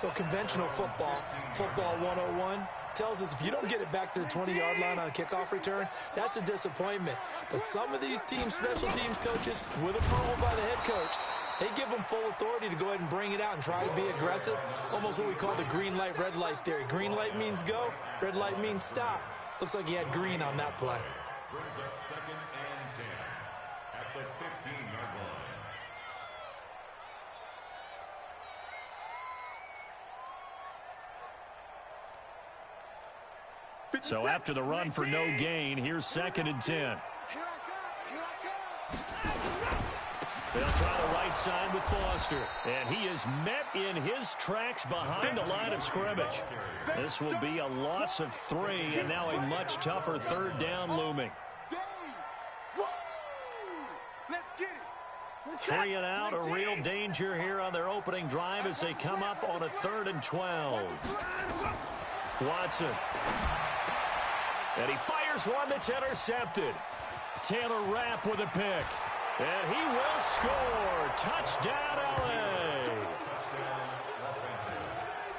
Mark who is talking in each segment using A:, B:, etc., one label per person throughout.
A: Well, conventional football 101, tells us if you don't get it back to the 20-yard line on a kickoff return, that's a disappointment. But some of these teams, special teams coaches, with approval by the head coach, they give them full authority to go ahead and bring it out and try to be aggressive, almost what we call the green light, red light theory. Green light means go, red light means stop. Looks like he had green on that play.
B: Brings up 2nd and 10 at the 15-yard line.
C: So after the run for no gain, here's 2nd and 10. They'll try the right side with Foster. And he is met in his tracks behind the line of scrimmage. This will be a loss of 3, and now a much tougher 3rd down looming. 3 and out, a real danger here on their opening drive as they come up on a 3rd and 12. Watson. And he fires one that's intercepted. Taylor Rapp with a pick. And he will score. Touchdown, L.A.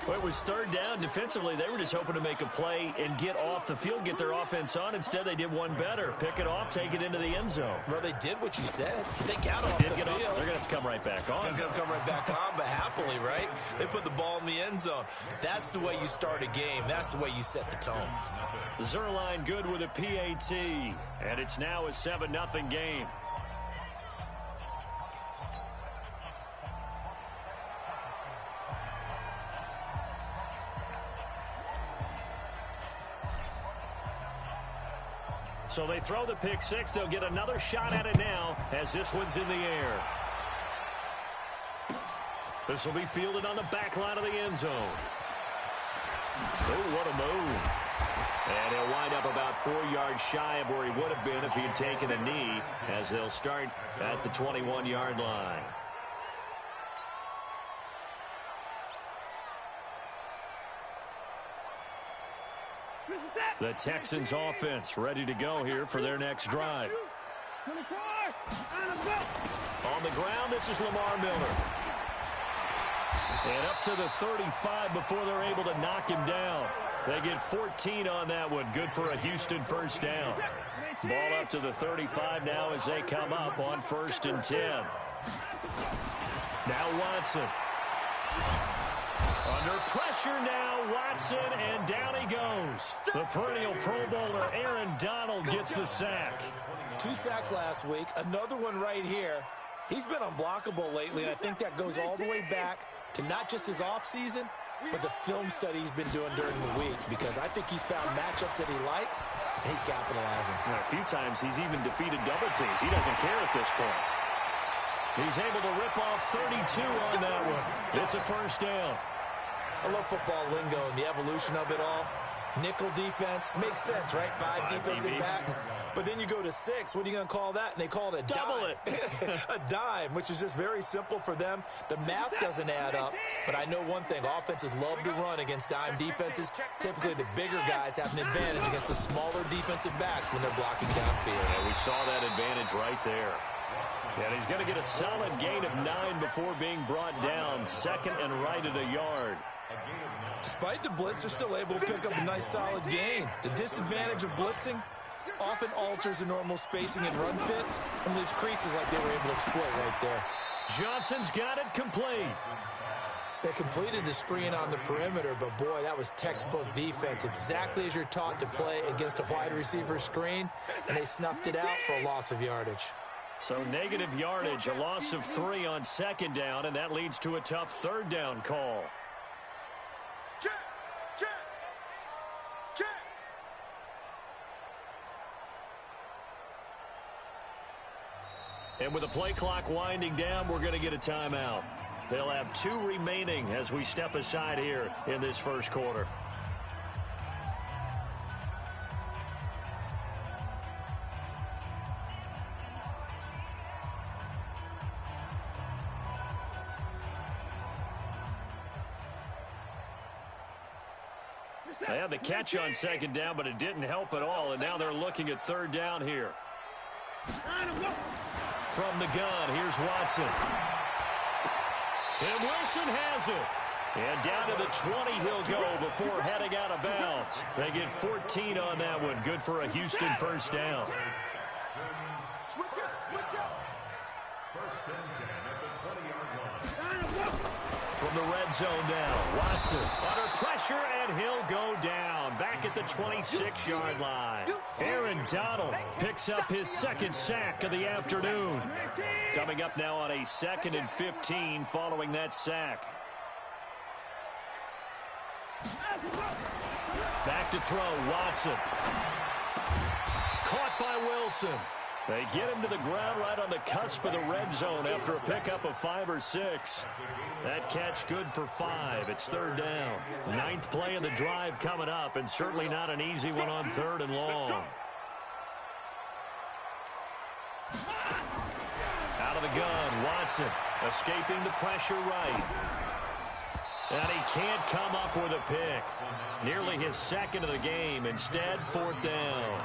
C: Well, it was 3rd down. Defensively, they were just hoping to make a play and get off the field, get their offense on. Instead, they did one better. Pick it off, take it into the end zone.
A: Well, they did what you said. They got off the field.
C: They're going to have to come right back on.
A: They're going to come right back on, but happily, right? They put the ball in the end zone. That's the way you start a game. That's the way you set the tone.
C: Zerline good with a PAT. And it's now a 7-0 game. So they throw the pick 6. They'll get another shot at it now as this one's in the air. This will be fielded on the back line of the end zone. Oh, what a move. And he'll wind up about 4 yards shy of where he would have been if he had taken a knee, as they'll start at the 21-yard line. The Texans offense ready to go here for their next drive. On the ground, this is Lamar Miller. And up to the 35 before they're able to knock him down. They get 14 on that one. Good for a Houston 1st down. Ball up to the 35 now as they come up on 1st and 10. Now Watson. Under pressure now, Watson, and down he goes. The perennial Pro Bowler Aaron Donald gets the sack.
A: 2 sacks last week, another one right here. He's been unblockable lately, and I think that goes all the way back to not just his offseason, but the film study he's been doing during the week, because I think he's found matchups that he likes, and he's capitalizing.
C: And a few times he's even defeated double teams. He doesn't care at this point. He's able to rip off 32 on that one. It's a 1st down.
A: I love football lingo and the evolution of it all. Nickel defense makes sense, right? 5 defensive backs. But then you go to 6. What are you going to call that? And they call it a
C: double
A: dime. A dime, which is just very simple for them. The math doesn't add up. But I know one thing. Offenses love to run against dime defenses. Typically, the bigger guys have an advantage against the smaller defensive backs when they're blocking downfield.
C: And we saw that advantage right there. And he's going to get a solid gain of 9 before being brought down. 2nd and right at a yard.
A: Despite the blitz, they're still able to pick up a nice, solid gain. The disadvantage of blitzing often alters the normal spacing and run fits and leaves creases like they were able to exploit right there.
C: Johnson's got it complete.
A: They completed the screen on the perimeter, but boy, that was textbook defense. Exactly as you're taught to play against a wide receiver screen, and they snuffed it out for a loss of yardage.
C: So negative yardage, a loss of 3 on 2nd down, and that leads to a tough 3rd down call. And with the play clock winding down, we're going to get a timeout. They'll have 2 remaining as we step aside here in this 1st quarter. They had the catch on 2nd down, but it didn't help at all, and now they're looking at 3rd down here. From the gun, here's Watson. And Wilson has it. And down to the 20 he'll go before heading out of bounds. They get 14 on that one. Good for a Houston first down.
B: First and 10 at the 20-yard line.
C: From the red zone now, Watson under pressure, and he'll go down. Back at the 26-yard line. Aaron Donald picks up his second sack of the afternoon. Coming up now on a 2nd and 15 following that sack. Back to throw, Watson. Caught by Wilson. They get him to the ground right on the cusp of the red zone after a pickup of 5 or 6. That catch good for 5. It's 3rd down. 9th play of the drive coming up, and certainly not an easy one on 3rd and long. Out of the gun, Watson escaping the pressure right. And he can't come up with a pick. Nearly his 2nd of the game. Instead, 4th down.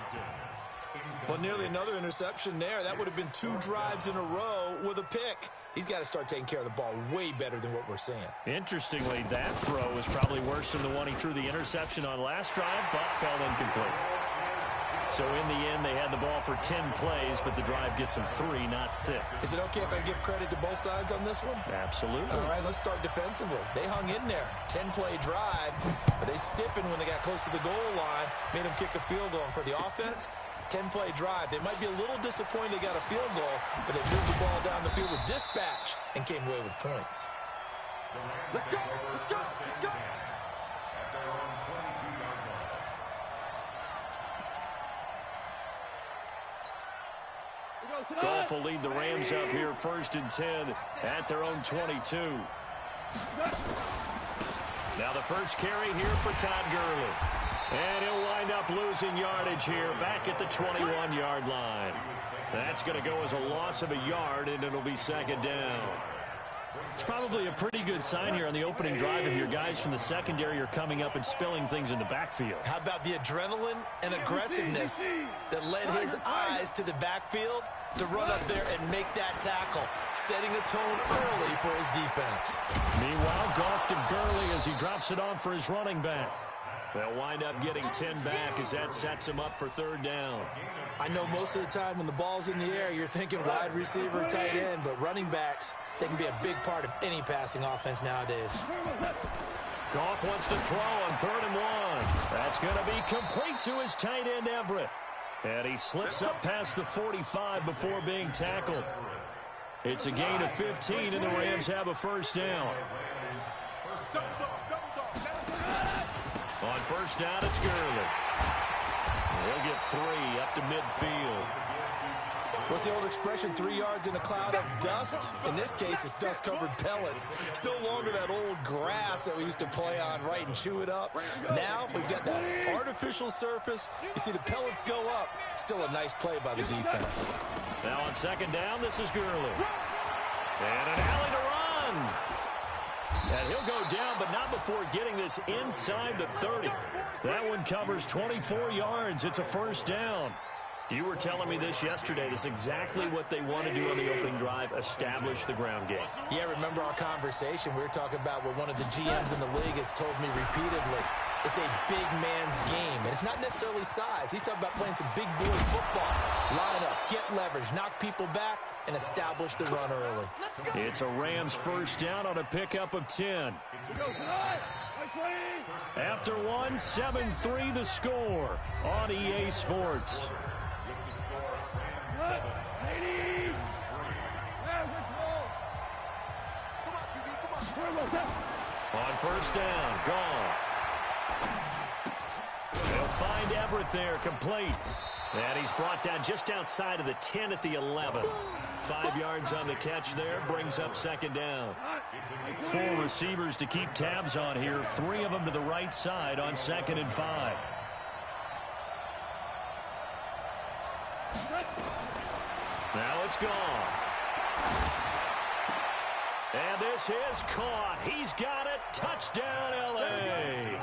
A: Well, nearly another interception there. That would have been 2 drives in a row with a pick. He's got to start taking care of the ball way better than what we're seeing.
C: Interestingly, that throw was probably worse than the one he threw the interception on last drive, but fell incomplete. So in the end, they had the ball for 10 plays, but the drive gets them 3, not 6.
A: Is it okay if I give credit to both sides on this one?
C: Absolutely.
A: All right, let's start defensively. They hung in there. 10-play drive, but they stiffened when they got close to the goal line, made them kick a field goal. And for the offense, 10-play drive. They might be a little disappointed they got a field goal, but they moved the ball down the field with dispatch and came away with points.
B: Let's go! Let's go! Let's go! At their own 22-yard line.
C: Goff will lead the Rams up here 1st and 10 at their own 22. Now the first carry here for Todd Gurley. And he'll wind up losing yardage here back at the 21-yard line. That's going to go as a loss of a yard, and it'll be 2nd down. It's probably a pretty good sign here on the opening drive if your guys from the secondary are coming up and spilling things in the backfield.
A: How about the adrenaline and aggressiveness that led his eyes to the backfield to run up there and make that tackle, setting a tone early for his defense.
C: Meanwhile, Goff to Gurley as he drops it off for his running back. They'll wind up getting 10 back as that sets him up for 3rd down.
A: I know most of the time when the ball's in the air, you're thinking wide receiver, tight end, but running backs, they can be a big part of any passing offense nowadays.
C: Goff wants to throw on 3rd and 1. That's going to be complete to his tight end, Everett. And he slips up past the 45 before being tackled. It's a gain of 15, and the Rams have a 1st down. On 1st down, it's Gurley. He'll get 3 up to midfield.
A: What's the old expression, 3 yards in a cloud of dust? In this case, it's dust-covered pellets. It's no longer that old grass that we used to play on, right, and chew it up. Now we've got that artificial surface. You see the pellets go up. Still a nice play by the defense.
C: Now on 2nd down, this is Gurley. And an alley to run. And he'll go down, but not before getting this inside the 30. That one covers 24 yards. It's a 1st down. You were telling me this yesterday. This is exactly what they want to do on the opening drive, establish the ground game.
A: Yeah, remember our conversation? We were talking about what one of the GMs in the league has told me repeatedly. It's a big man's game, and it's not necessarily size. He's talking about playing some big boy football. Line up, get leverage, knock people back, and establish the run early.
C: It's a Rams 1st down on a pickup of 10. After 1, 7-3 the score on EA Sports. On 1st down, Goff. They'll find Everett there, complete. And he's brought down just outside of the 10 at the 11. 5 yards on the catch there, brings up 2nd down. 4 receivers to keep tabs on here, 3 of them to the right side on 2nd and 5. Now it's gone. And this is caught. He's got it. Touchdown, L.A.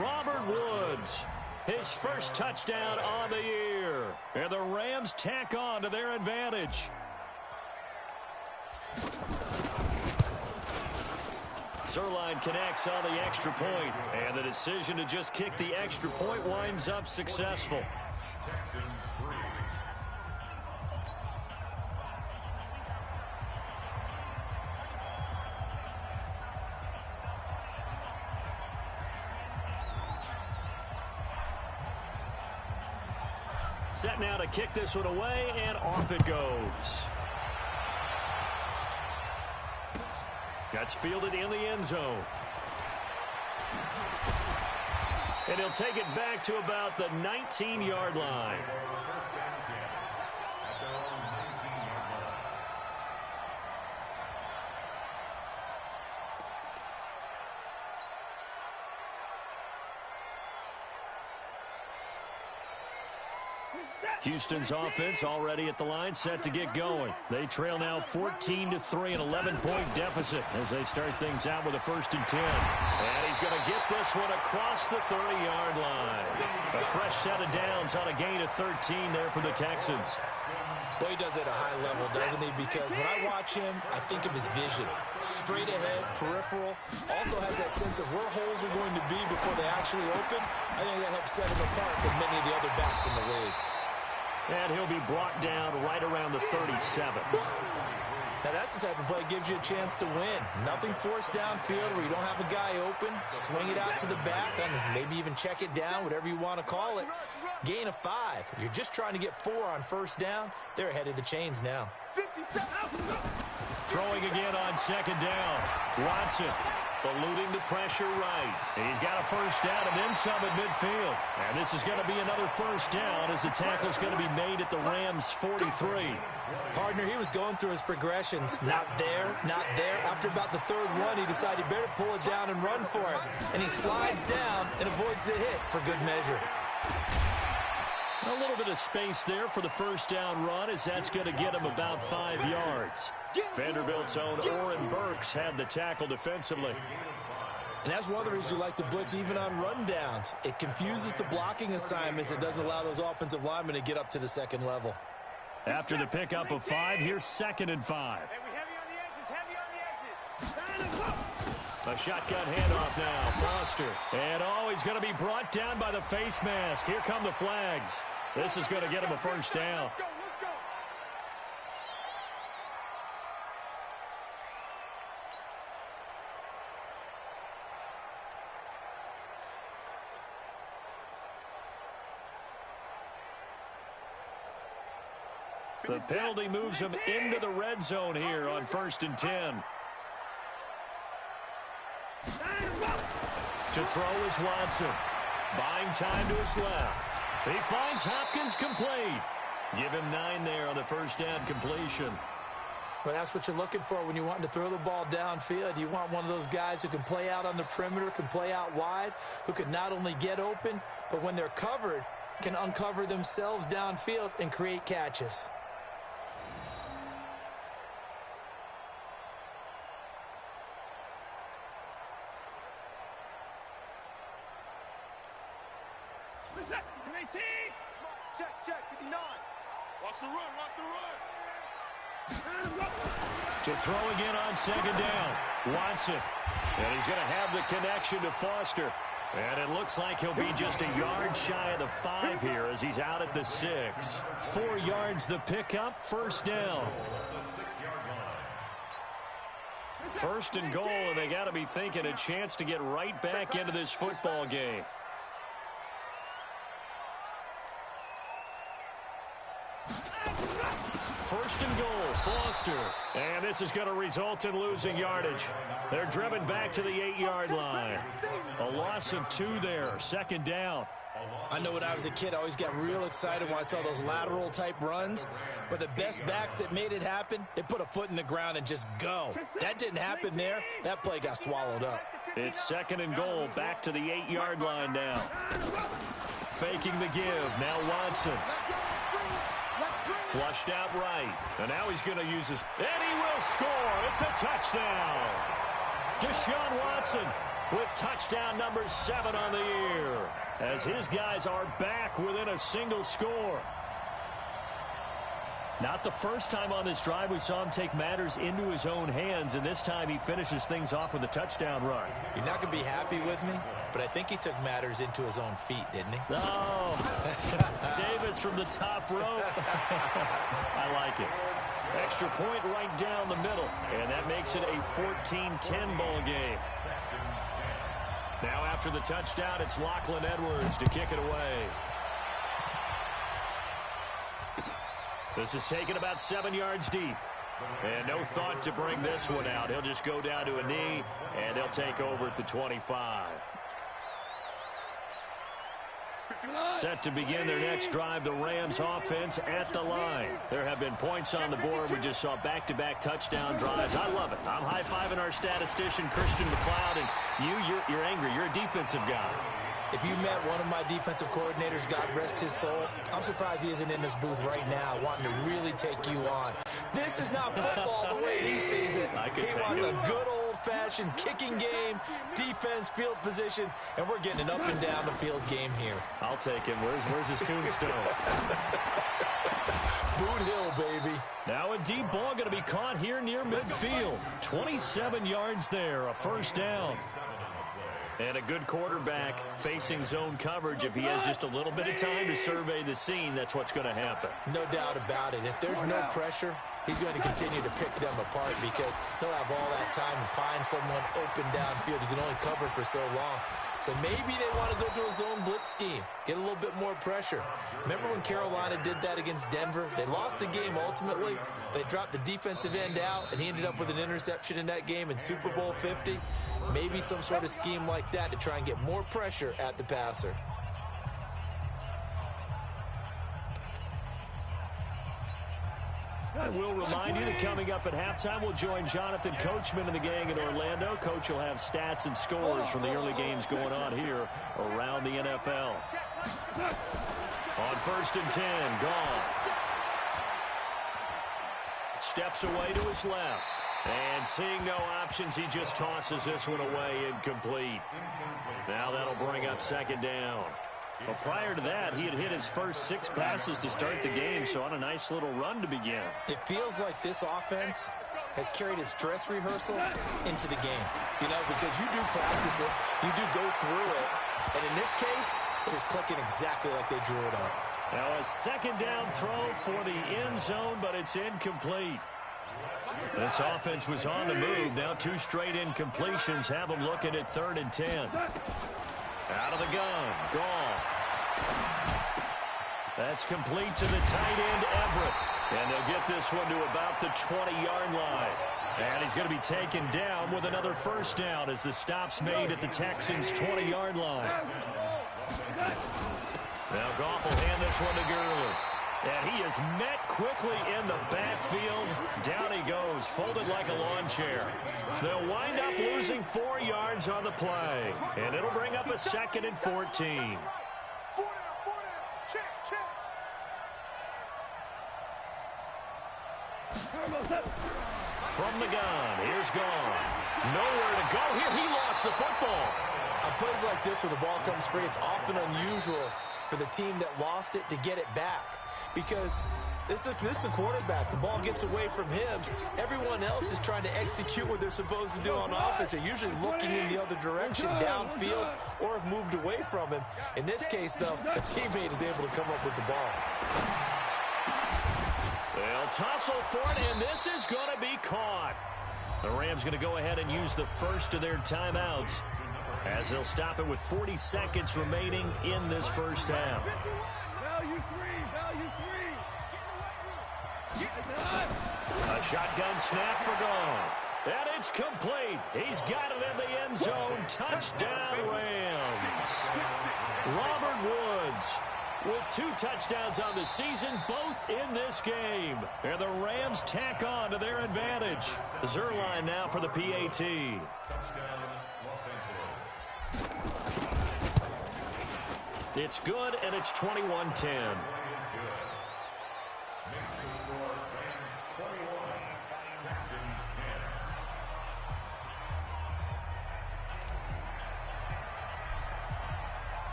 C: Robert Woods, his 1st touchdown on the year. And the Rams tack on to their advantage. Zerline connects on the extra point, and the decision to just kick the extra point winds up successful. Set now to kick this one away, and off it goes. That's fielded in the end zone. And he'll take it back to about the 19-yard line. Houston's offense already at the line, set to get going. They trail now 14-3, an 11-point deficit as they start things out with a 1st and 10. And he's going to get this one across the 30-yard line. A fresh set of downs on a gain of 13 there for the Texans.
A: Well, he does it at a high level, doesn't he? Because when I watch him, I think of his vision. Straight ahead, peripheral. Also has that sense of where holes are going to be before they actually open. I think that helps set him apart from many of the other backs in the league.
C: And he'll be brought down right around the 37.
A: Now, that's the type of play that gives you a chance to win. Nothing forced downfield where you don't have a guy open. Swing it out to the back, and maybe even check it down, whatever you want to call it. Gain of 5. You're just trying to get 4 on 1st down. They're ahead of the chains now.
C: Throwing again on 2nd down. Watson eluding the pressure right. He's got a 1st down and then some at midfield. And this is going to be another 1st down as the tackle's going to be made at the Rams' 43.
A: Partner, he was going through his progressions. Not there, not there. After about the 3rd one, he decided he better pull it down and run for it. And he slides down and avoids the hit for good measure.
C: A little bit of space there for the 1st down run as that's going to get him about 5 yards. Vanderbilt's own Oren Burks had the tackle defensively.
A: And that's one of the reasons you like to blitz even on rundowns. It confuses the blocking assignments. It doesn't allow those offensive linemen to get up to the 2nd level.
C: After the pickup of 5, here's 2nd and 5. A shotgun handoff now. Foster. And he's going to be brought down by the face mask. Here come the flags. This is going to get him a 1st down. The penalty moves him into the red zone here on 1st and 10. To throw is Watson. Buying time to his left. He finds Hopkins complete. Give him 9 there on the 1st down completion.
A: Well, that's what you're looking for when you want to throw the ball downfield. You want one of those guys who can play out on the perimeter, can play out wide, who can not only get open, but when they're covered, can uncover themselves downfield and create catches.
B: Check, 59. Watch the run.
C: To throw again on 2nd down. Watson. And he's going to have the connection to Foster. And it looks like he'll be just a yard shy of the 5 here as he's out at the 6. 4 yards the pickup, 1st down. 1st and goal, and they got to be thinking a chance to get right back into this football game. First and goal, Foster. And this is going to result in losing yardage. They're driven back to the 8-yard line. A loss of 2 there, 2nd down.
A: I know when I was a kid, I always got real excited when I saw those lateral-type runs. But the best backs that made it happen, they put a foot in the ground and just go. That didn't happen there. That play got swallowed up.
C: It's 2nd and goal, back to the 8-yard line now. Faking the give, now Watson. Flushed out right. And now he's going to use his... And he will score. It's a touchdown. Deshaun Watson with touchdown number 7 on the year. As his guys are back within a single score. Not the first time on this drive we saw him take matters into his own hands, and this time he finishes things off with a touchdown run.
A: You're not going to be happy with me, but I think he took matters into his own feet, didn't he?
C: Oh, Davis from the top rope. I like it. Extra point right down the middle, and that makes it a 14-10 ball game. Now after the touchdown, it's Lachlan Edwards to kick it away. This is taken about 7 yards deep. And no thought to bring this one out. He'll just go down to a knee, and they'll take over at the 25. Set to begin their next drive, the Rams offense at the line. There have been points on the board. We just saw back-to-back touchdown drives. I love it. I'm high-fiving our statistician, Christian McLeod, and you're angry. You're a defensive guy.
A: If you met one of my defensive coordinators, God rest his soul, I'm surprised he isn't in this booth right now wanting to really take you on. This is not football the way he sees it. He wants a good old-fashioned kicking game, defense, field position, and we're getting an up-and-down-the-field game here.
C: I'll take him. Where's his tombstone?
A: Boot Hill, baby.
C: Now a deep ball going to be caught here near midfield. 27 yards there, a first down. And a good quarterback facing zone coverage. If he has just a little bit of time to survey the scene, that's what's going to happen.
A: No doubt about it. If there's no pressure, he's going to continue to pick them apart because he'll have all that time to find someone open downfield. He can only cover for so long. So maybe they want to go to a zone blitz scheme, get a little bit more pressure. Remember when Carolina did that against Denver? They lost the game ultimately. They dropped the defensive end out, and he ended up with an interception in that game in Super Bowl 50. Maybe some sort of scheme like that to try and get more pressure at the passer.
C: I will remind you that coming up at halftime, we'll join Jonathan Coachman and the gang in Orlando. Coach will have stats and scores from the early games going on here around the NFL. On 1st and 10, Goff steps away to his left. And seeing no options, he just tosses this one away, incomplete. Now that'll bring up 2nd down. Well, prior to that, he had hit his first 6 passes to start the game, so on a nice little run to begin.
A: It feels like this offense has carried its dress rehearsal into the game. You know, because you do practice it, you do go through it, and in this case, it is clicking exactly like they drew it up.
C: Now a 2nd down throw for the end zone, but it's incomplete. This offense was on the move. Now 2 straight incompletions have them looking at 3rd and 10. Out of the gun, Goff. That's complete to the tight end, Everett. And they'll get this one to about the 20-yard line. And he's going to be taken down with another first down as the stop's made at the Texans' 20-yard line. Now Goff will hand this one to Gurley. And he is met quickly in the backfield. Down he goes, folded like a lawn chair. They'll wind up losing 4 yards on the play. And it'll bring up a 2nd and 14. From the gun, here's Goff. Nowhere to go here. He lost the football.
A: On plays like this where the ball comes free, it's often unusual for the team that lost it to get it back. Because this is the quarterback. The ball gets away from him. Everyone else is trying to execute what they're supposed to do on offense. They're usually looking in the other direction, downfield, or have moved away from him. In this case, though, a teammate is able to come up with the ball.
C: They'll tussle for it, and this is going to be caught. The Rams going to go ahead and use the first of their timeouts as they'll stop it with 40 seconds remaining in this first half. A shotgun snap for Goff. And it's complete. He's got it in the end zone. Touchdown, Rams. Robert Woods with 2 touchdowns on the season, both in this game. And the Rams tack on to their advantage. Zerline now for the PAT. It's good, and it's 21-10.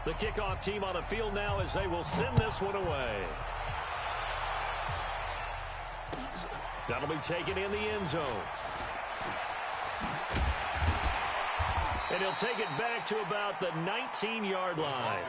C: The kickoff team on the field now as they will send this one away. That'll be taken in the end zone. And he'll take it back to about the 19-yard line.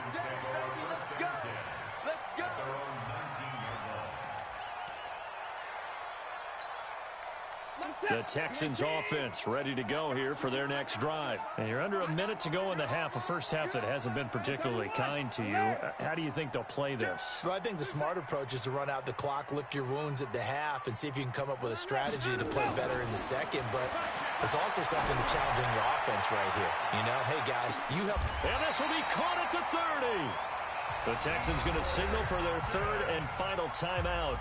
C: The Texans offense ready to go here for their next drive. And you're under a minute to go in the half, a first half that hasn't been particularly kind to you. How do you think they'll play this?
A: Well, I think the smart approach is to run out the clock, lick your wounds at the half, and see if you can come up with a strategy to play better in the second. But there's also something to challenging your offense right here. You know, hey, guys, you help.
C: And this will be caught at the 30. The Texans going to signal for their third and final timeout,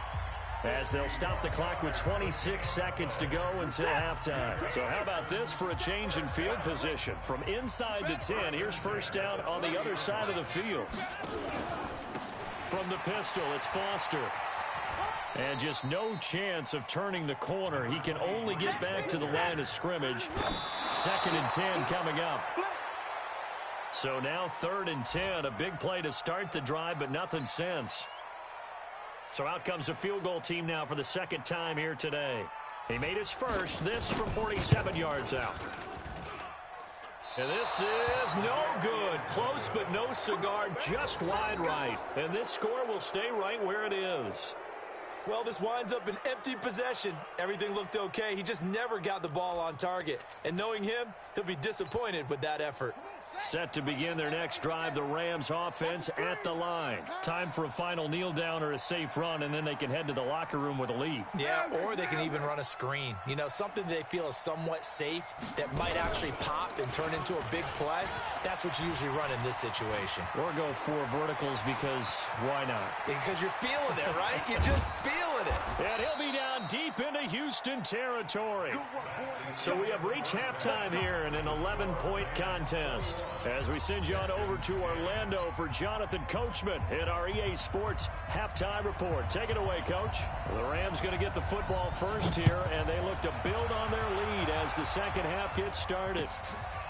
C: as they'll stop the clock with 26 seconds to go until halftime. So how about this for a change in field position? From inside the 10, here's first down on the other side of the field. From the pistol, it's Foster. And just no chance of turning the corner. He can only get back to the line of scrimmage. 2nd and 10 coming up. So now 3rd and 10, a big play to start the drive, but nothing since. So out comes the field goal team now for the second time here today. He made his first, this from 47 yards out. And this is no good. Close but no cigar, just wide right. And this score will stay right where it is.
A: Well, this winds up an empty possession. Everything looked okay. He just never got the ball on target. And knowing him, he'll be disappointed with that effort.
C: Set to begin their next drive, the Rams offense at the line. Time for a final kneel down or a safe run, and then they can head to the locker room with a lead.
A: Yeah, or they can even run a screen. You know, something they feel is somewhat safe that might actually pop and turn into a big play. That's what you usually run in this situation.
C: Or go 4 verticals because why not?
A: Because you're feeling it, right? You're just feeling it.
C: And he'll be down deep into Houston territory. So we have reached halftime here in an 11-point contest. As we send you on over to Orlando for Jonathan Coachman in our EA Sports Halftime Report. Take it away, Coach. The Rams going to get the football first here, and they look to build on their lead as the second half gets started.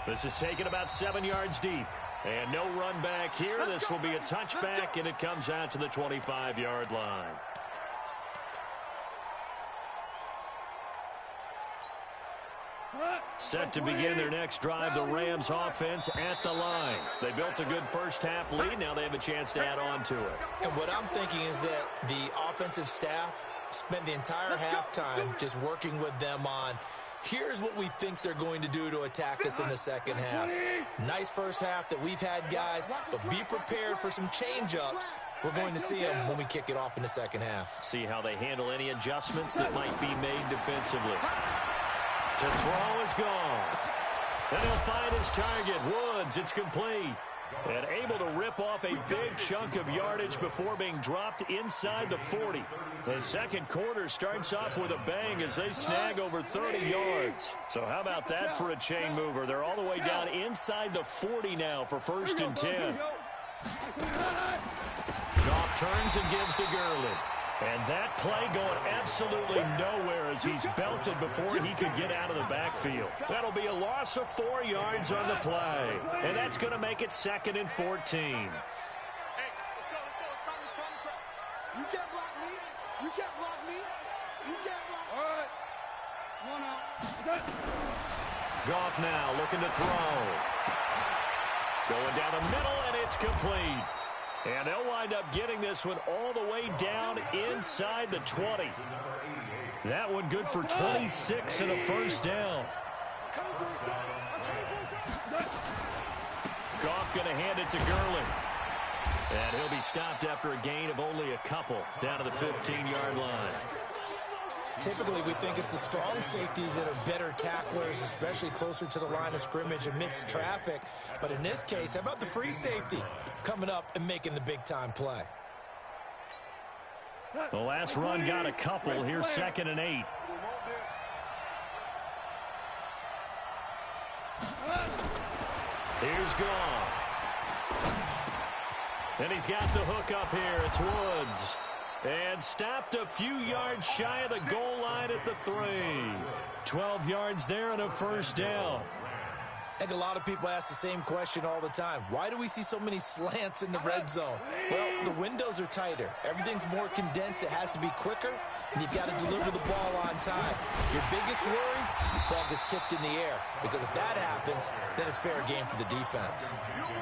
C: This is taken about 7 yards deep. And no run back here. This will be a touchback, and it comes out to the 25-yard line. Set to begin their next drive, the Rams offense at the line. They built a good first half lead. Now they have a chance to add on to it.
A: And what I'm thinking is that the offensive staff spent the entire halftime just working with them on, here's what we think they're going to do to attack us in the second half. Nice first half that we've had, guys, but be prepared for some change-ups. We're going to see them when we kick it off in the second half.
C: See how they handle any adjustments that might be made defensively. To throw is gone. And he'll find his target. Woods, it's complete. And able to rip off a big chunk of yardage before being dropped inside the 40. The second quarter starts off with a bang as they snag over 30 yards. So how about that for a chain mover? They're all the way down inside the 40 now for 1st and 10. Goff turns and gives to Gurley. And that play going absolutely nowhere as he's belted before he could get out of the backfield. That'll be a loss of 4 yards on the play. And that's going to make it 2nd and 14.
B: Hey, you can't block me. You can't block me. You can't block me. All right. One out.
C: Goff now looking to throw. Going down the middle, and it's complete. And they'll wind up getting this one all the way down inside the 20. That one good for 26 and a first down. Goff going to hand it to Gurley. And he'll be stopped after a gain of only a couple down to the 15-yard line.
A: Typically, we think it's the strong safeties that are better tacklers, especially closer to the line of scrimmage amidst traffic. But in this case, how about the free safety coming up and making the big-time play?
C: The last run got a couple. Here's 2nd and 8. Here's Goff. And he's got the hook up here. It's Woods. And stopped a few yards shy of the goal line at the 3. 12 yards there and a first down.
A: I think a lot of people ask the same question all the time. Why do we see so many slants in the red zone? Well, the windows are tighter. Everything's more condensed. It has to be quicker, and you've got to deliver the ball on time. Your biggest worry, the ball gets tipped in the air, because if that happens, then it's fair game for the defense.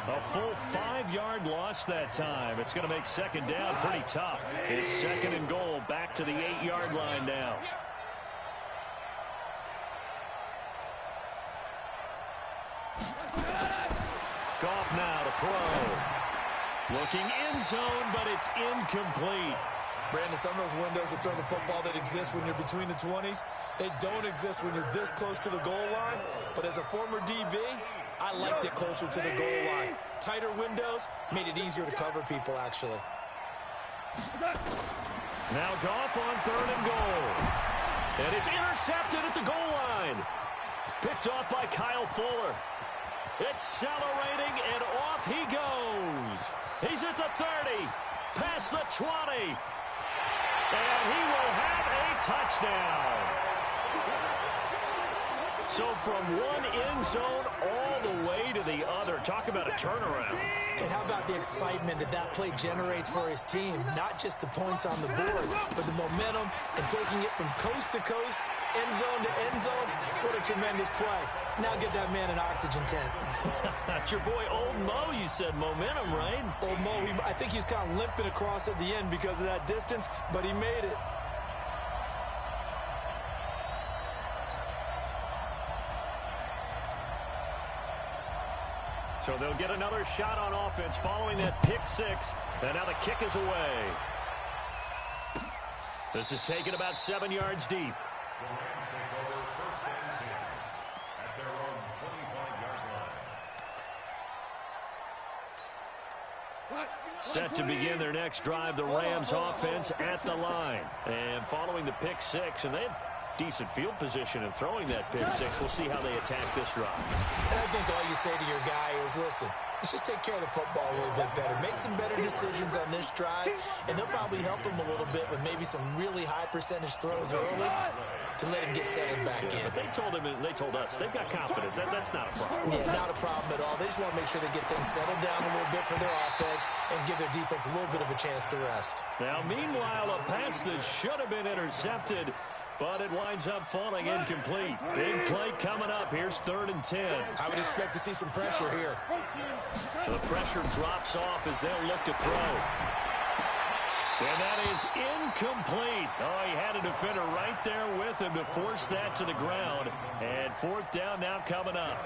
C: A full 5-yard loss that time. It's going to make second down pretty tough. It's second and goal, back to the 8-yard line now. Goff now to throw. Looking end zone, but it's incomplete.
A: Brandon, some of those windows that throw the football that exist when you're between the 20s, they don't exist when you're this close to the goal line. But as a former DB, I liked it closer to the goal line. Tighter windows made it easier to cover people, actually.
C: Now Goff on third and goal. And it's intercepted at the goal line. Picked off by Kyle Fuller. Accelerating, and off he goes. He's at the 30, past the 20. And he will have a touchdown. So from one end zone all the way to the other. Talk about a turnaround.
A: And how about the excitement that that play generates for his team? Not just the points on the board, but the momentum and taking it from coast to coast, end zone to end zone. What a tremendous play. Now get that man an oxygen tent.
C: That's your boy Old Mo. You said momentum, right?
A: Old Mo, I think he's kind of limping across at the end because of that distance, but he made it.
C: So they'll get another shot on offense following that pick six. And now the kick is away. This is taken about 7 yards deep. Set to begin their next drive, the Rams offense at the line. And following the pick six, and they have decent field position and throwing that pick six. We'll see how they attack this drive.
A: And I think all you say to your guy is, listen, let's just take care of the football a little bit better. Make some better decisions on this drive, and they'll probably help him a little bit with maybe some really high percentage throws early to let him get settled back in.
C: But they told us they've got confidence. That's not a problem.
A: Yeah, not a problem at all. They just want to make sure they get things settled down a little bit for their offense and give their defense a little bit of a chance to rest.
C: Now, meanwhile, a pass that should have been intercepted, but it winds up falling incomplete. Big play coming up. Here's 3rd and 10.
A: I would expect to see some pressure here.
C: The pressure drops off as they'll look to throw. And that is incomplete. Oh, he had a defender right there with him to force that to the ground. And 4th down now coming up.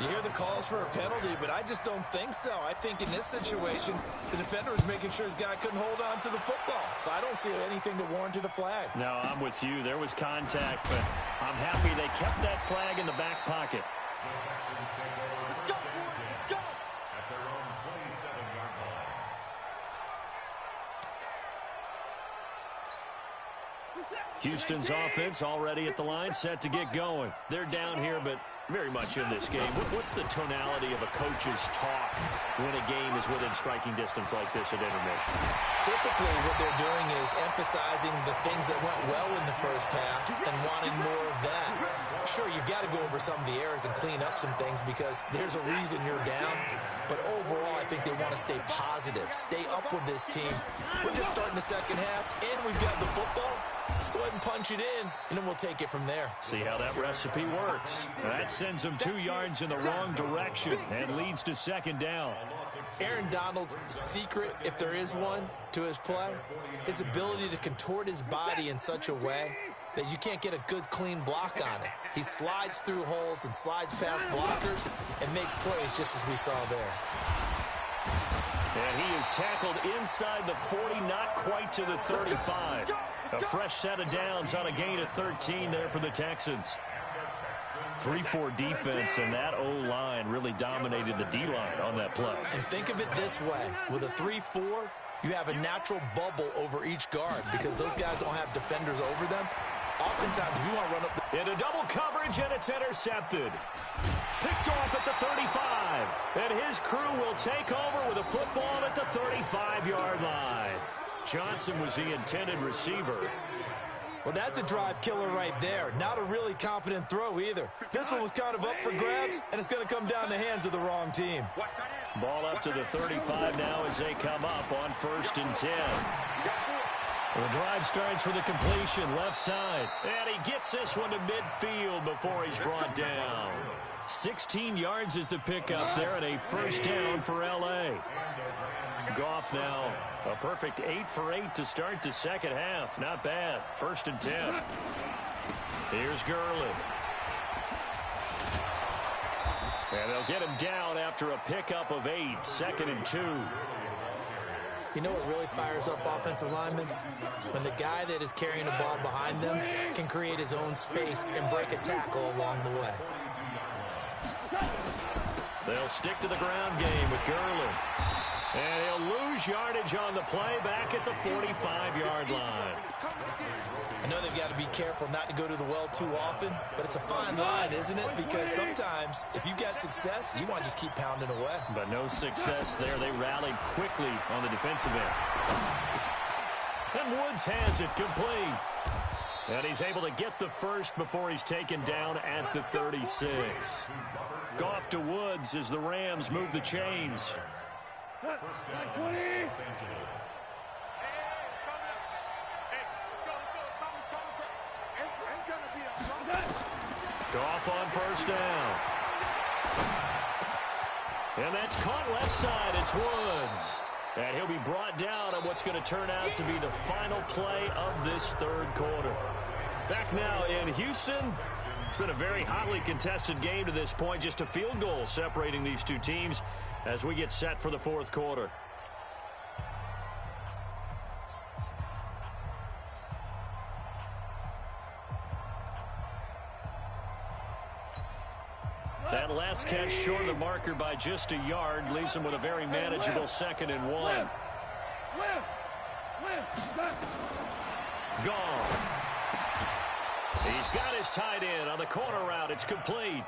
A: You hear the calls for a penalty, but I just don't think so. I think in this situation, the defender was making sure his guy couldn't hold on to the football. So I don't see anything to warrant a flag.
C: No, I'm with you. There was contact, but I'm happy they kept that flag in the back pocket.
B: Let's go, let's go.
D: At their own 27-yard line.
C: Houston's offense already at the line, set to get going. They're down here, but very much in this game. What's the tonality of a coach's talk when a game is within striking distance like this at intermission?
A: Typically, what they're doing is emphasizing the things that went well in the first half and wanting more of that. Sure, you've got to go over some of the errors and clean up some things because there's a reason you're down. But overall, I think they want to stay positive, stay up with this team. We're just starting the second half, and we've got the football. Let's go ahead and punch it in, and then we'll take it from there.
C: See how that recipe works. That sends them 2 yards in the wrong direction and leads to 2nd down.
A: Aaron Donald's secret, if there is one, to his play, his ability to contort his body in such a way that you can't get a good, clean block on it. He slides through holes and slides past blockers and makes plays just as we saw there.
C: And he is tackled inside the 40, not quite to the 35. A fresh set of downs on a gain of 13 there for the Texans. 3-4 defense, and that O-line really dominated the D-line on that play.
A: And think of it this way. With a 3-4, you have a natural bubble over each guard because those guys don't have defenders over them. Oftentimes, we want to run up
C: into double coverage, and it's intercepted. Picked off at the 35. And his crew will take over with a football at the 35-yard line. Johnson was the intended receiver.
A: Well, that's a drive killer right there. Not a really confident throw either. This one was kind of up for grabs, and it's going to come down the hands of the wrong team.
C: Ball up to the 35 now as they come up on 1st and 10. The drive starts with a completion left side. And he gets this one to midfield before he's brought down. 16 yards is the pickup there and a first down for L.A. Goff now a perfect 8 for 8 to start the second half. Not bad. 1st and 10. Here's Gurley. And they'll get him down after a pickup of 8. 2nd and 2.
A: You know what really fires up offensive linemen? When the guy that is carrying the ball behind them can create his own space and break a tackle along the way.
C: They'll stick to the ground game with Gurley. And he'll lose yardage on the play back at the 45-yard line.
A: I know they've got to be careful not to go to the well too often, but it's a fine line, isn't it? Because sometimes if you get success, you want to just keep pounding away.
C: But no success there. They rallied quickly on the defensive end. And Woods has it complete. And he's able to get the first before he's taken down at the 36. Goff to Woods as the Rams move the chains. Goff on first down. And that's caught left side. It's Woods. And he'll be brought down on what's going to turn out to be the final play of this third quarter. Back now in Houston. It's been a very hotly contested game to this point. Just a field goal separating these two teams as we get set for the fourth quarter. That last catch short of the marker by just a yard leaves him with a very manageable 2nd and 1. Gone. He's got his tight end on the corner route. It's complete.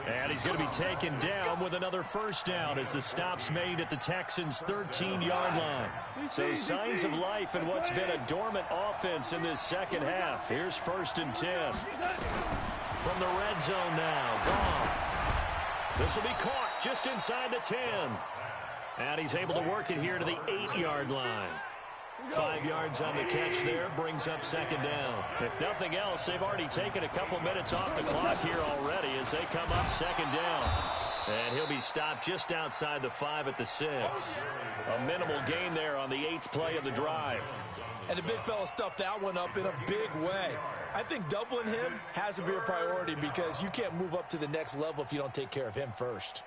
C: And he's going to be taken down with another first down as the stop's made at the Texans' 13-yard line. So signs of life in what's been a dormant offense in this second half. Here's 1st and 10. From the red zone now. Goff. This will be caught just inside the 10. And he's able to work it here to the 8-yard line. 5 yards on the catch there brings up 2nd down. If nothing else, they've already taken a couple minutes off the clock here already as they come up 2nd down. And he'll be stopped just outside the 5 at the 6. A minimal gain there on the 8th play of the drive.
A: And the big fella stuffed that one up in a big way. I think doubling him has to be a priority because you can't move up to the next level if you don't take care of him first.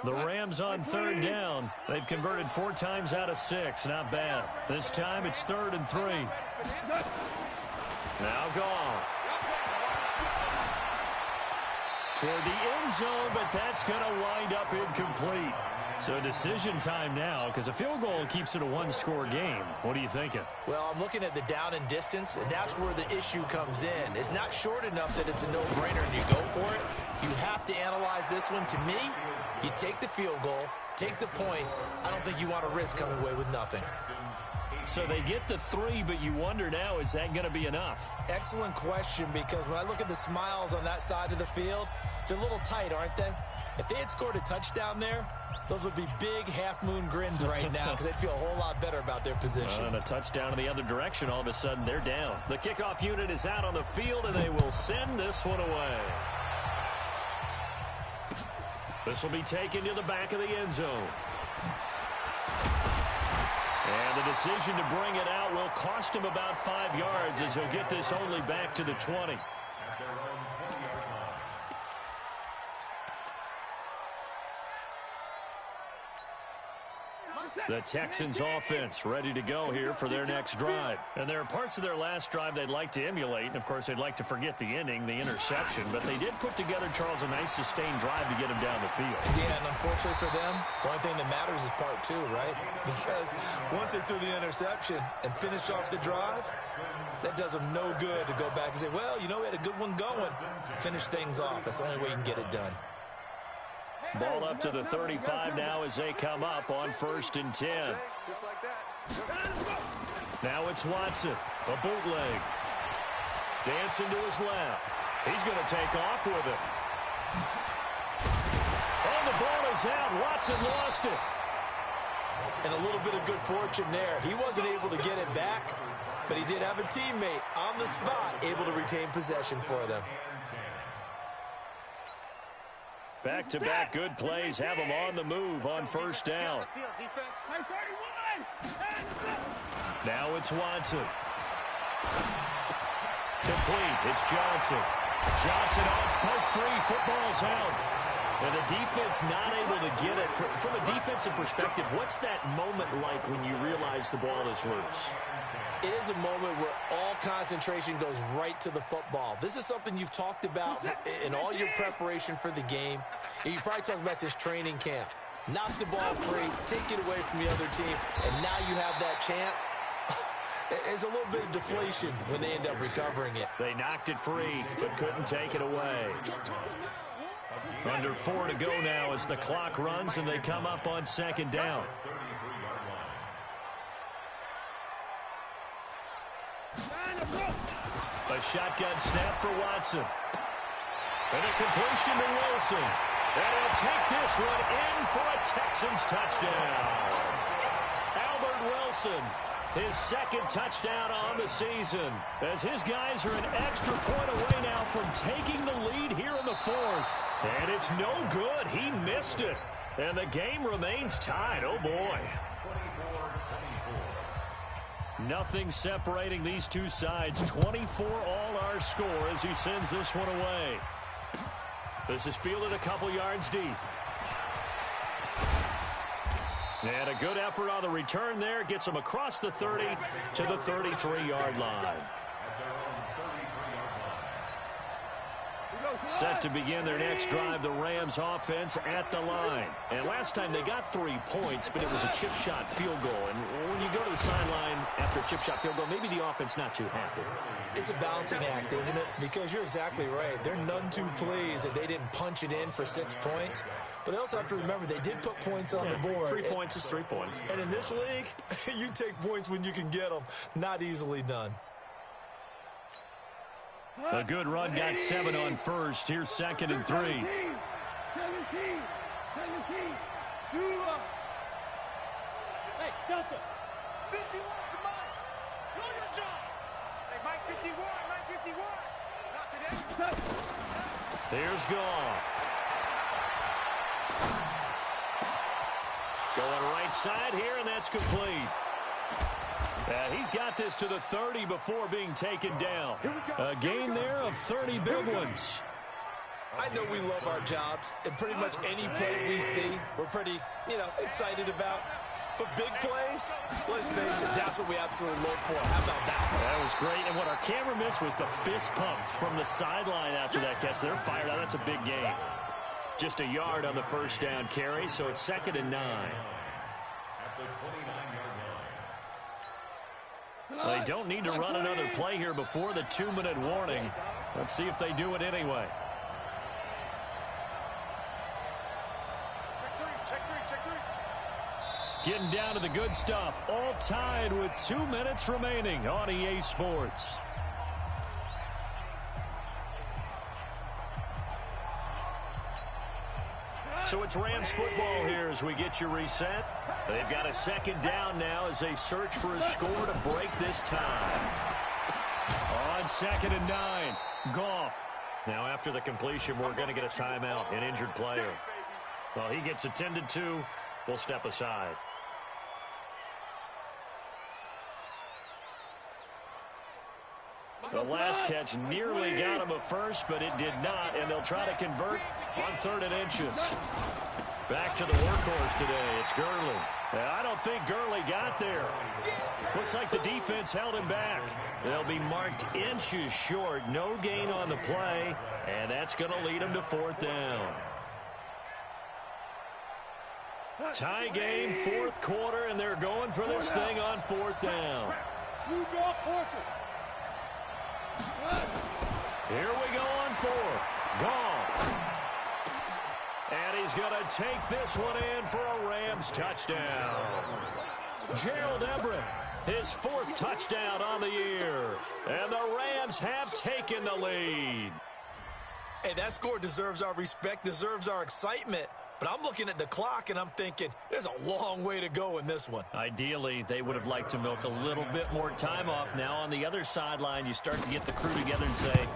C: The Rams on 3rd down. They've converted 4 times out of 6. Not bad. This time it's 3rd and 3. Now Goff. Toward the end zone, but that's going to wind up incomplete. So decision time now because a field goal keeps it a one-score game. What are you thinking?
A: Well, I'm looking at the down and distance, and that's where the issue comes in. It's not short enough that it's a no-brainer and you go for it. You have to analyze this one. To me, you take the field goal, take the points. I don't think you want to risk coming away with nothing.
C: So they get the 3, but you wonder now, is that going to be enough?
A: Excellent question, because when I look at the smiles on that side of the field, they're a little tight, aren't they? If they had scored a touchdown there, those would be big half-moon grins right now because they'd feel a whole lot better about their position.
C: And a touchdown in the other direction, all of a sudden they're down. The kickoff unit is out on the field, and they will send this one away. This will be taken to the back of the end zone. And the decision to bring it out will cost him about 5 yards as he'll get this only back to the 20. The Texans offense ready to go here for their next drive. And there are parts of their last drive they'd like to emulate. And, of course, they'd like to forget the inning, the interception. But they did put together, Charles, a nice sustained drive to get him down the field.
A: Yeah, and unfortunately for them, the only thing that matters is part 2, right? Because once they threw the interception and finished off the drive, that does them no good to go back and say, well, you know, we had a good one going. Finish things off. That's the only way you can get it done.
C: Ball up to the 35 now as they come up on 1st and 10.
B: Just like that.
C: Now it's Watson. A bootleg. Dancing to his left. He's going to take off with it. And the ball is out. Watson lost it.
A: And a little bit of good fortune there. He wasn't able to get it back, but he did have a teammate on the spot able to retain possession for them.
C: Back-to-back good plays have him on the move on first down. Now it's Watson. Complete. It's Johnson. Johnson on poke free. Football's out. And the defense not able to get it. From a defensive perspective, what's that moment like when you realize the ball is loose?
A: It is a moment where all concentration goes right to the football. This is something you've talked about in all your preparation for the game. You probably talked about since training camp. Knock the ball free, take it away from the other team, and now you have that chance. There's a little bit of deflation when they end up recovering it.
C: They knocked it free, but couldn't take it away. Under 4 to go now as the clock runs and they come up on second down. A shotgun snap for Watson. And a completion to Wilson. And he'll take this one in for a Texans touchdown. Albert Wilson, his second touchdown on the season, as his guys are an extra point away now from taking the lead here in the fourth. And it's no good. He missed it. And the game remains tied. Oh, boy. Nothing separating these two sides. 24 all our score as he sends this one away. This is fielded a couple yards deep. And a good effort on the return there. Gets him across the 30 to the 33-yard line. Set to begin their next drive, the Rams offense at the line. And last time they got 3 points, but it was a chip shot field goal. And when you go to the sideline after a chip shot field goal, maybe the offense not too happy.
A: It's a balancing act, isn't it? Because you're exactly right. They're none too pleased that they didn't punch it in for 6 points. But they also have to remember they did put points on the board.
C: 3 points is 3 points.
A: And in this league, you take points when you can get them. Not easily done.
C: A good run, got 7 on first. Here's second and 3.
B: 17. Hey, Delta. 51, come on. Do your job. Hey, Mike 51, Mike 51. Not today.
C: Here's Goff. Going right side here, and that's complete. He's got this to the 30 before being taken down. A gain there of 30 big ones.
A: I know we love our jobs, and pretty much any play we see, we're pretty, excited about. But big plays, let's face it, that's what we absolutely look for. How about that?
C: That was great, and what our camera missed was the fist pumps from the sideline after that catch. They're fired out. That's a big gain. Just a yard on the first down carry, so it's second and 9. They don't need to run another play here before the 2-minute warning. Let's see if they do it anyway.
B: Check three.
C: Getting down to the good stuff. All tied with 2 minutes remaining on EA Sports. So it's Rams football here as we get you reset. They've got a second down now as they search for a score to break this tie. On second and 9, Goff. Now after the completion, we're going to get a timeout, an injured player. Well, he gets attended to. We'll step aside. The last catch nearly got him a first, but it did not, and they'll try to convert on 3rd and inches. Back to the workhorse today. It's Gurley. I don't think Gurley got there. Looks like the defense held him back. They'll be marked inches short. No gain on the play, and that's going to lead them to 4th down. Tie game, 4th quarter, and they're going for this thing on 4th down.
B: You draw quarter.
C: Here we go on 4th. Gone. And he's going to take this one in for a Rams touchdown. Gerald Everett His 4th touchdown on the year. And the Rams have taken the lead.
A: Hey, that score deserves our respect, deserves our excitement. But I'm looking at the clock, and I'm thinking, there's a long way to go in this one.
C: Ideally, they would have liked to milk a little bit more time off. Now, on the other sideline, you start to get the crew together and say,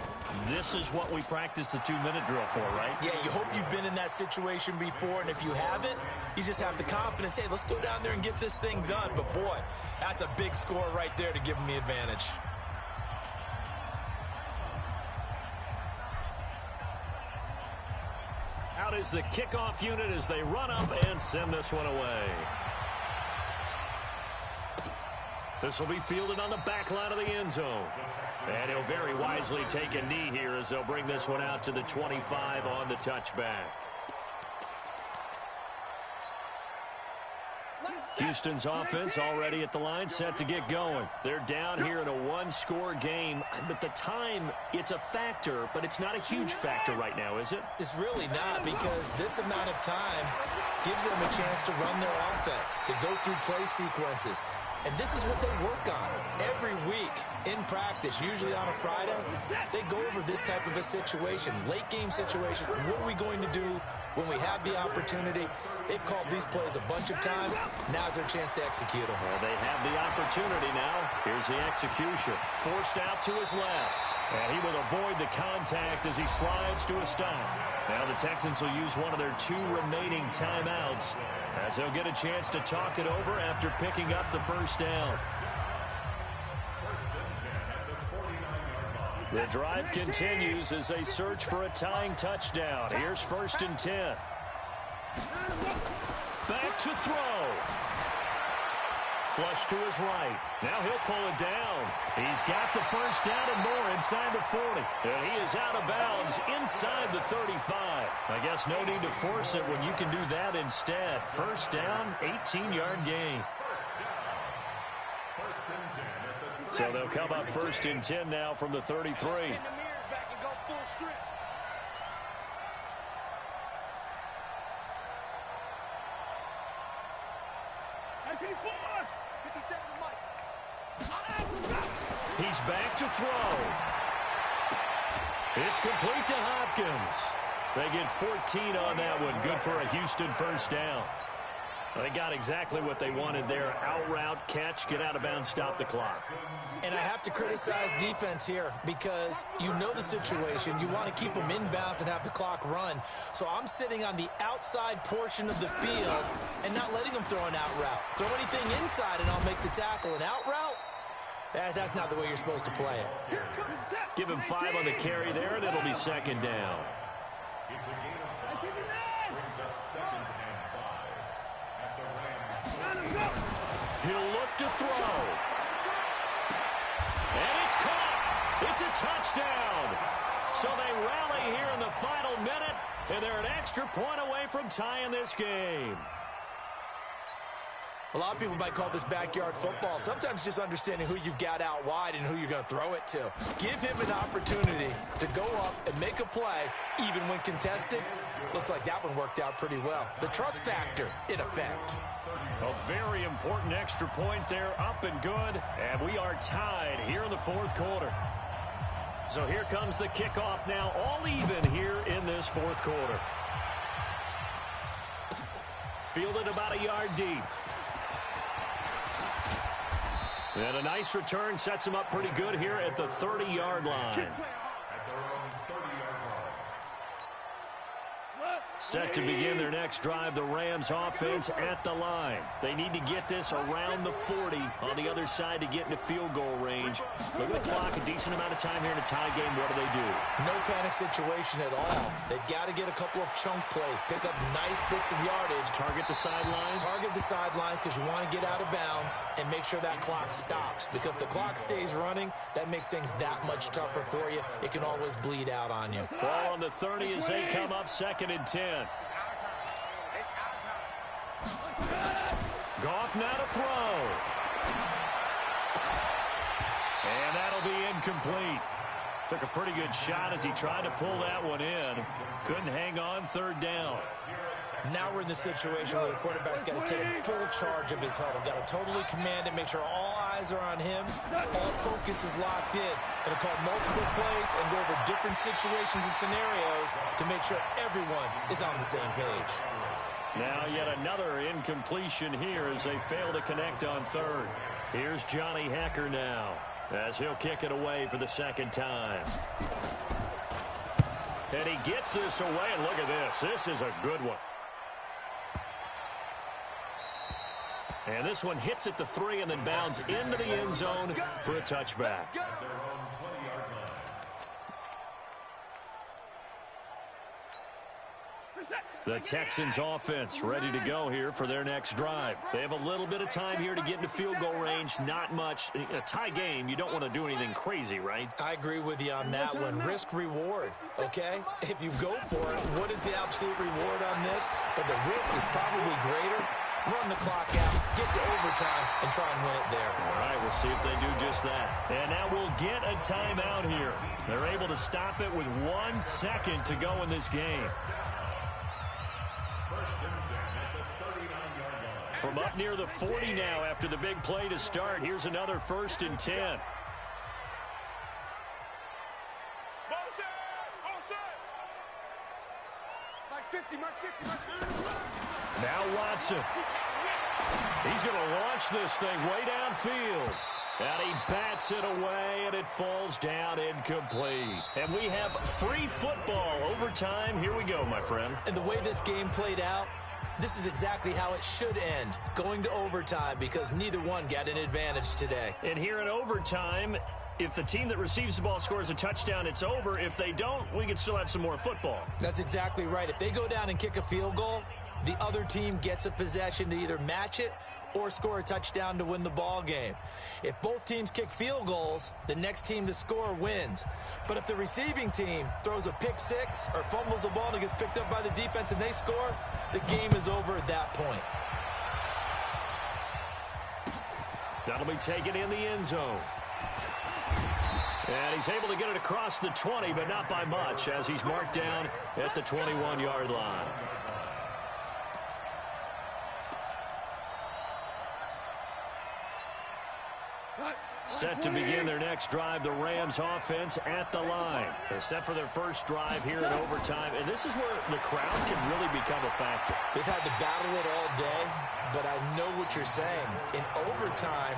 C: this is what we practiced the 2-minute drill for, right?
A: Yeah, you hope you've been in that situation before, and if you haven't, you just have the confidence, hey, let's go down there and get this thing done. But, boy, that's a big score right there to give them the advantage.
C: Out is the kickoff unit as they run up and send this one away. This will be fielded on the back line of the end zone. And he'll very wisely take a knee here as they'll bring this one out to the 25 on the touchback. Houston's offense already at the line, set to get going. They're down here in a 1-score game. But the time, it's a factor, but it's not a huge factor right now, is it?
A: It's really not, because this amount of time gives them a chance to run their offense, to go through play sequences. And this is what they work on every week in practice, usually on a Friday. They go over this type of a situation, late-game situation. What are we going to do when we have the opportunity? They've called these plays a bunch of times. Now's their chance to execute them.
C: Well, they have the opportunity now. Here's the execution. Forced out to his left. And he will avoid the contact as he slides to a stop. Now the Texans will use one of their 2 remaining timeouts as they'll get a chance to talk it over after picking up the first down. The drive continues as they search for a tying touchdown. Here's 1st and 10. Back to throw. Flush to his right. Now he'll pull it down. He's got the first down and more inside the 40. And he is out of bounds inside the 35. I guess no need to force it when you can do that instead. First down, 18-yard gain. So they'll come up 1st and 10 now from the 33. He's back to throw. It's complete to Hopkins. They get 14 on that one. Good for a Houston first down. They got exactly what they wanted there. Out route, catch, get out of bounds, stop the clock.
A: And I have to criticize defense here because you know the situation. You want to keep them inbounds and have the clock run. So I'm sitting on the outside portion of the field and not letting them throw an out route. Throw anything inside and I'll make the tackle. An out route? That's not the way you're supposed to play it.
C: Give him 5 on the carry there, and it'll be 2nd down.
D: It's a gain of 5. Brings up 2nd and 5. At the Rams.
C: He'll look to throw. And it's caught. It's a touchdown. So they rally here in the final minute, and they're an extra point away from tying this game.
A: A lot of people might call this backyard football. Sometimes just understanding who you've got out wide and who you're going to throw it to. Give him an opportunity to go up and make a play, even when contested. Looks like that one worked out pretty well. The trust factor in effect.
C: A very important extra point there, up and good. And we are tied here in the 4th quarter. So here comes the kickoff now, all even here in this 4th quarter. Fielded about a yard deep. And a nice return sets him up pretty good here at the 30-yard line. Set to begin their next drive, the Rams offense at the line. They need to get this around the 40 on the other side to get into field goal range. Look at the clock, a decent amount of time here in a tie game. What do they do?
A: No panic situation at all. They've got to get a couple of chunk plays, pick up nice bits of yardage.
C: Target the sidelines?
A: Target the sidelines because you want to get out of bounds and make sure that clock stops. Because if the clock stays running, that makes things that much tougher for you. It can always bleed out on you.
C: Ball on the 30 as they come up 2nd and 10. Goff now to throw. And that'll be incomplete. Took a pretty good shot as he tried to pull that one in. Couldn't hang on, 3rd down.
A: now we're in the situation where the quarterback's got to take full charge of his huddle. Got to totally command it, make sure all eyes are on him. All focus is locked in. Going to call multiple plays and go over different situations and scenarios to make sure everyone is on the same page.
C: Now yet another incompletion here as they fail to connect on third. Here's Johnny Hacker now as he'll kick it away for the second time. And he gets this away, and look at this. This is a good one. And this one hits at the 3 and then bounds into the end zone for a touchback. The Texans offense ready to go here for their next drive. They have a little bit of time here to get into field goal range. Not much. In a tie game, you don't want to do anything crazy, right?
A: I agree with you on that one. Risk reward, okay? If you go for it, what is the absolute reward on this? But the risk is probably greater. Run the clock out, get to overtime, and try and win it there.
C: All right, we'll see if they do just that. And now we'll get a timeout here. They're able to stop it with 1 second to go in this game. From up near the 40 now after the big play to start. Here's another 1st and 10. Now Watson. He's going to launch this thing way downfield. And he bats it away, and it falls down incomplete. And we have free football overtime. Here we go, my friend.
A: And the way this game played out, this is exactly how it should end, going to overtime, because neither one got an advantage today.
C: And here in overtime, if the team that receives the ball scores a touchdown, it's over. If they don't, we can still have some more football.
A: That's exactly right. If they go down and kick a field goal, the other team gets a possession to either match it or score a touchdown to win the ball game. If both teams kick field goals, the next team to score wins. But if the receiving team throws a pick six or fumbles the ball and it gets picked up by the defense and they score, the game is over at that point.
C: That'll be taken in the end zone. And he's able to get it across the 20, but not by much, as he's marked down at the 21-yard line. Set to begin their next drive, the Rams offense at the line. They're set for their first drive here in overtime, and this is where the crowd can really become a factor.
A: They've had to battle it all day, but I know what you're saying. In overtime,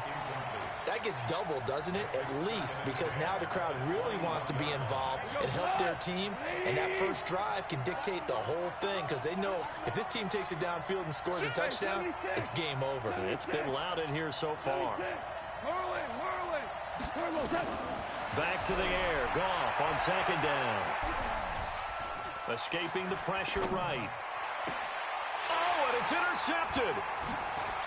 A: that gets doubled, doesn't it? At least, because now the crowd really wants to be involved and help their team, and that first drive can dictate the whole thing, because they know if this team takes it downfield and scores a touchdown, it's game over.
C: It's been loud in here so far. Back to the air. Goff on second down. Escaping the pressure right. Oh, and it's intercepted.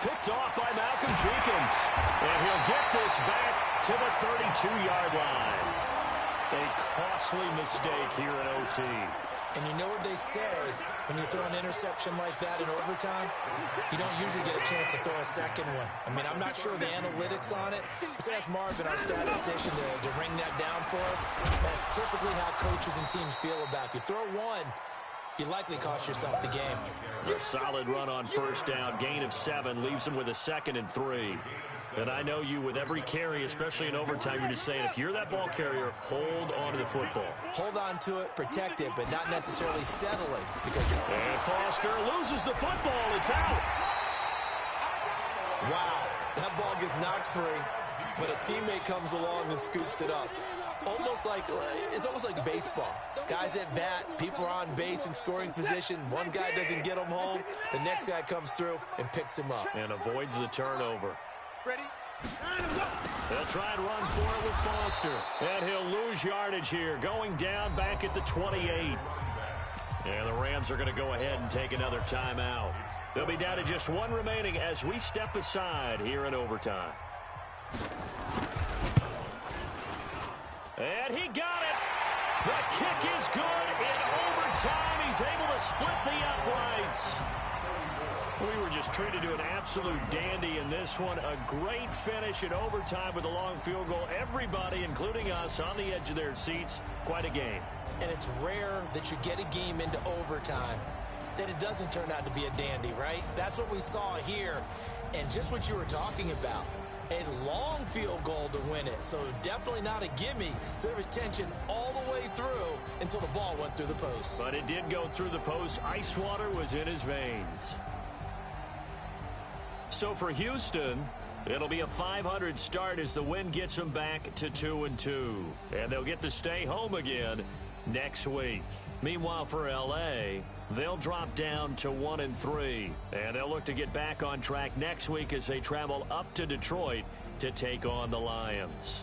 C: Picked off by Malcolm Jenkins. And he'll get this back to the 32-yard line. A costly mistake here in OT.
A: And you know what they say, when you throw an interception like that in overtime, you don't usually get a chance to throw a second one. I mean, I'm not sure the analytics on it. Let's ask Marvin, our statistician, to ring that down for us. That's typically how coaches and teams feel about you. Throw one, you likely cost yourself the game.
C: A solid run on first down. Gain of 7 leaves them with a 2nd and 3. And I know you, with every carry, especially in overtime, you're just saying, if you're that ball carrier, hold on to the football.
A: Hold on to it, protect it, but not necessarily settling. Because
C: and Foster loses the football. It's out.
A: Wow, that ball gets knocked free, but a teammate comes along and scoops it up. It's almost like baseball. Guys at bat, people are on base in scoring position. One guy doesn't get him home. The next guy comes through and picks him up.
C: And avoids the turnover.
B: Ready?
C: They'll try and run for it with Foster. And he'll lose yardage here, going down back at the 28. And the Rams are going to go ahead and take another timeout. They'll be down to just 1 remaining as we step aside here in overtime. And he got it. The kick is good in overtime. He's able to split the uprights. We were just treated to an absolute dandy in this one. A great finish in overtime with a long field goal. Everybody, including us, on the edge of their seats. Quite a game.
A: And it's rare that you get a game into overtime that it doesn't turn out to be a dandy, right? That's what we saw here. And just what you were talking about, a long field goal to win it. So definitely not a gimme. So there was tension all the way through until the ball went through the post.
C: But it did go through the post. Ice water was in his veins. So for Houston, it'll be a .500 start as the win gets them back to 2-2. And they'll get to stay home again next week. Meanwhile, for L.A., they'll drop down to 1-3. And they'll look to get back on track next week as they travel up to Detroit to take on the Lions.